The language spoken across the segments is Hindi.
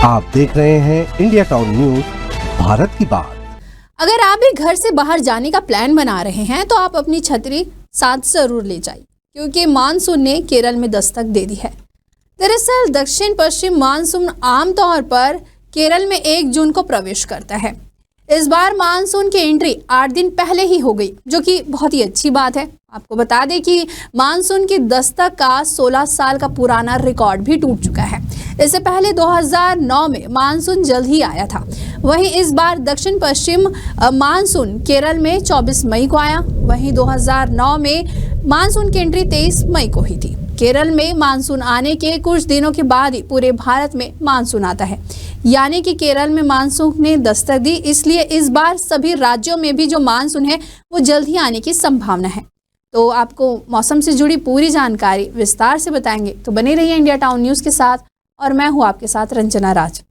आप देख रहे हैं इंडिया टाउन न्यूज, भारत की बात। अगर आप भी घर से बाहर जाने का प्लान बना रहे हैं तो आप अपनी छतरी साथ जरूर ले जाइए, क्योंकि मानसून ने केरल में दस्तक दे दी है। दरअसल दक्षिण पश्चिम मानसून आमतौर पर केरल में 1 जून को प्रवेश करता है। इस बार मानसून की एंट्री 8 दिन पहले ही हो गई, जो कि बहुत ही अच्छी बात है। आपको बता दें कि मानसून की दस्तक का 16 साल का पुराना रिकॉर्ड भी टूट चुका है। इससे पहले 2009 में मानसून जल्द ही आया था। वहीं इस बार दक्षिण पश्चिम मानसून केरल में 24 मई को आया। वहीं 2009 में मानसून की एंट्री 23 मई को ही थी। केरल में मानसून आने के कुछ दिनों के बाद ही पूरे भारत में मानसून आता है, यानी कि केरल में मानसून ने दस्तक दी। इसलिए इस बार सभी राज्यों में भी जो मानसून है वो जल्द ही आने की संभावना है। तो आपको मौसम से जुड़ी पूरी जानकारी विस्तार से बताएंगे, तो बने रहिए इंडिया टाउन न्यूज़ के साथ। और मैं हूँ आपके साथ रंजना राज।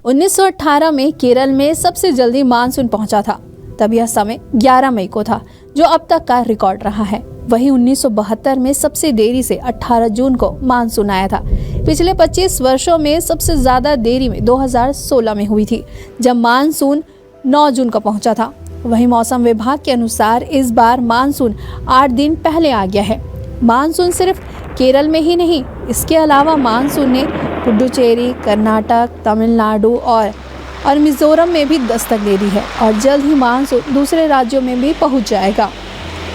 1918 में केरल में सबसे जल्दी मानसून पहुंचा था। तब यह समय 11 मई को था, जो अब तक का रिकॉर्ड रहा है। वहीं 1972 में सबसे देरी से 18 जून को मानसून आया था। पिछले 25 वर्षों में सबसे ज्यादा देरी में 2016 में हुई थी, जब मानसून 9 जून को पहुंचा था। वहीं मौसम विभाग के अनुसार इस बार मानसून 8 दिन पहले आ गया है। मानसून सिर्फ केरल में ही नहीं, इसके अलावा मानसून ने पुडुचेरी, कर्नाटक, तमिलनाडु और मिजोरम में भी दस्तक दे दी है और जल्द ही मानसून दूसरे राज्यों में भी पहुंच जाएगा।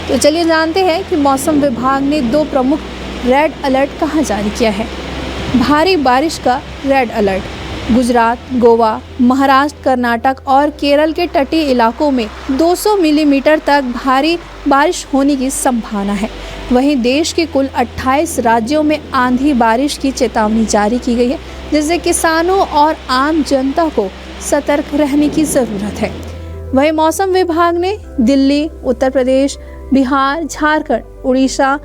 तो चलिए जानते हैं कि मौसम विभाग ने 2 प्रमुख रेड अलर्ट कहाँ जारी किया है। भारी बारिश का रेड अलर्ट गुजरात, गोवा, महाराष्ट्र, कर्नाटक और केरल के तटीय इलाकों में 200 मिलीमीटर तक भारी बारिश होने की संभावना है। वहीं देश के कुल 28 राज्यों में आंधी बारिश की चेतावनी जारी की गई है, जिससे किसानों और आम जनता को सतर्क रहने की ज़रूरत है। वहीं मौसम विभाग ने दिल्ली, उत्तर प्रदेश, बिहार, झारखंड, उड़ीसा,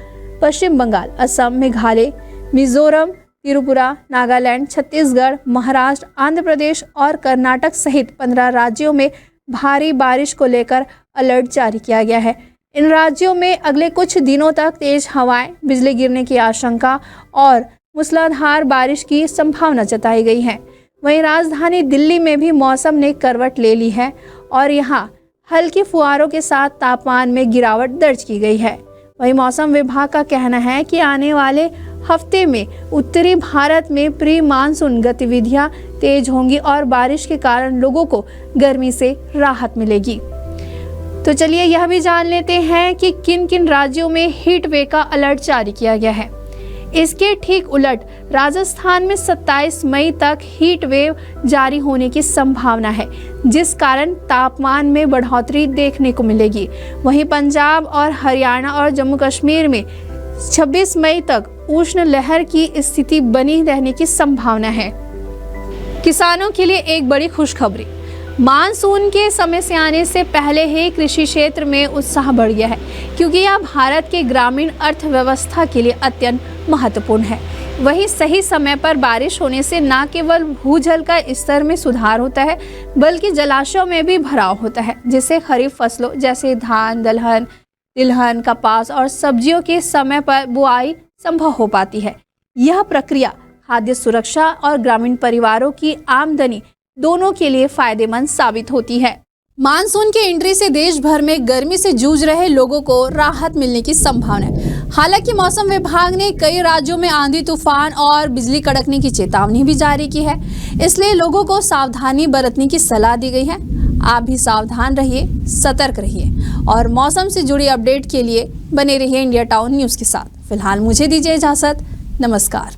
पश्चिम बंगाल, असम, मेघालय, मिजोरम, त्रिपुरा, नागालैंड, छत्तीसगढ़, महाराष्ट्र, आंध्र प्रदेश और कर्नाटक सहित 15 राज्यों में भारी बारिश को लेकर अलर्ट जारी किया गया है। इन राज्यों में अगले कुछ दिनों तक तेज हवाएं, बिजली गिरने की आशंका और मूसलाधार बारिश की संभावना जताई गई है। वहीं राजधानी दिल्ली में भी मौसम ने करवट ले ली है और यहां हल्की फुहारों के साथ तापमान में गिरावट दर्ज की गई है। वहीं मौसम विभाग का कहना है कि आने वाले हफ्ते में उत्तरी भारत में प्री मानसून गतिविधियां तेज होंगी और बारिश के कारण लोगों को गर्मी से राहत मिलेगी। तो चलिए यह भी जान लेते हैं कि किन किन राज्यों में हीट वेव का अलर्ट जारी किया गया है। इसके ठीक उलट राजस्थान में 27 मई तक हीट वेव जारी होने की संभावना है, जिस कारण तापमान में बढ़ोतरी देखने को मिलेगी। वहीं पंजाब और हरियाणा और जम्मू कश्मीर में 26 मई तक उष्ण लहर की स्थिति बनी रहने की संभावना है। किसानों के लिए एक बड़ी खुशखबरी, मानसून के समय से आने से पहले ही कृषि क्षेत्र में उत्साह बढ़ गया है, क्योंकि यह भारत के ग्रामीण अर्थव्यवस्था के लिए अत्यंत महत्वपूर्ण है। वहीं सही समय पर बारिश होने से न केवल भूजल का स्तर में सुधार होता है, बल्कि जलाशयों में भी भराव होता है, जिससे खरीफ फसलों जैसे धान, दलहन, तिलहन, कपास और सब्जियों के समय पर बुआई संभव हो पाती है। यह प्रक्रिया खाद्य सुरक्षा और ग्रामीण परिवारों की आमदनी दोनों के लिए फायदेमंद साबित होती है। मानसून के एंट्री से देश भर में गर्मी से जूझ रहे लोगों को राहत मिलने की संभावना है। हालांकि मौसम विभाग ने कई राज्यों में आंधी तूफान और बिजली कड़कने की चेतावनी भी जारी की है, इसलिए लोगों को सावधानी बरतने की सलाह दी गई है। आप भी सावधान रहिए, सतर्क रहिए और मौसम से जुड़ी अपडेट के लिए बने रहिए इंडिया टाउन न्यूज़ के साथ। फिलहाल मुझे दीजिए इजाजत, नमस्कार।